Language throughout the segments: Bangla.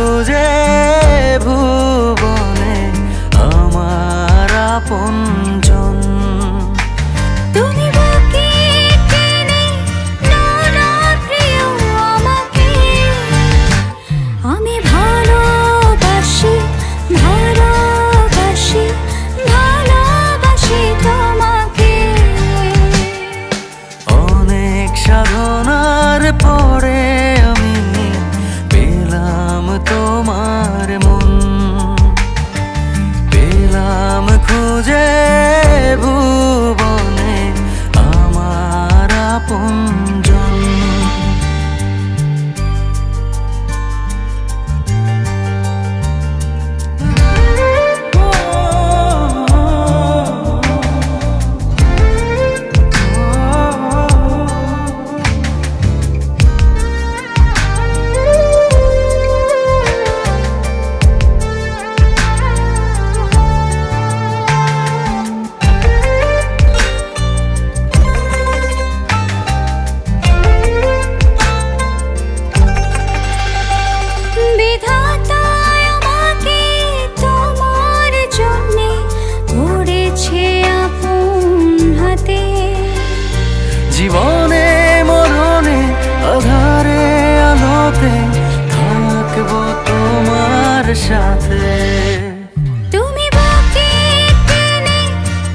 খুঁজে ভুবনে আমার আপনজন। তুমি বুকে টেনে নাও না প্রিয় আমাকে, আমি ভালোবাসি ভালোবাসি ভালোবাসি তোমাকে। অনেক সাধনার পরে আমি পেলাম তোমার মন, পেলাম খুঁজে ভুবনে আমার আপনজন। জীবনে মরণে আধারে আলোতে থাকবো তোমার সাথে। তুমি বুকে টেনে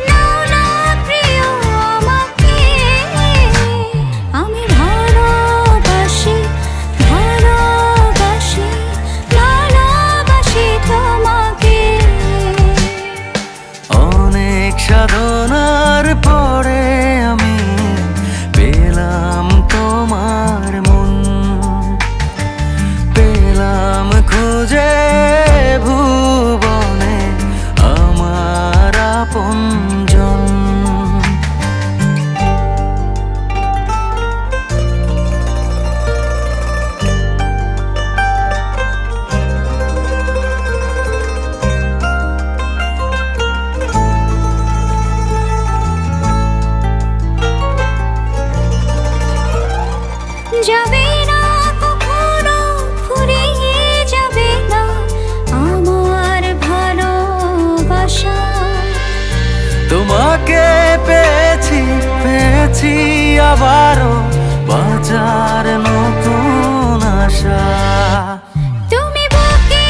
নাও না প্রিয় আমাকে, আমি ভালোবাসি ভালোবাসি ভালোবাসি তোমাকে। অনেক সাধনার পরে আমি পেলাম তোমার মন, পেলাম খুঁজে ভুবনে আমার আপনজন। যাবে না কখনো ফুরিয়ে যাবে না আমার ভালোবাসা। তোমাকে পেয়েছি পেয়েছি আবারও বাঁচার নতুন আশা। তুমি বুকে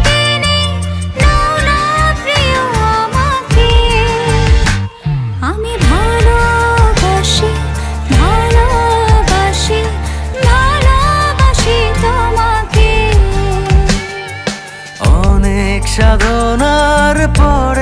টেনে নাও না প্রিয় আমাকে, আমি ভালোবাসি ভালোবাসি ভালোবাসি তোমাকে। অনেক সাধনার পর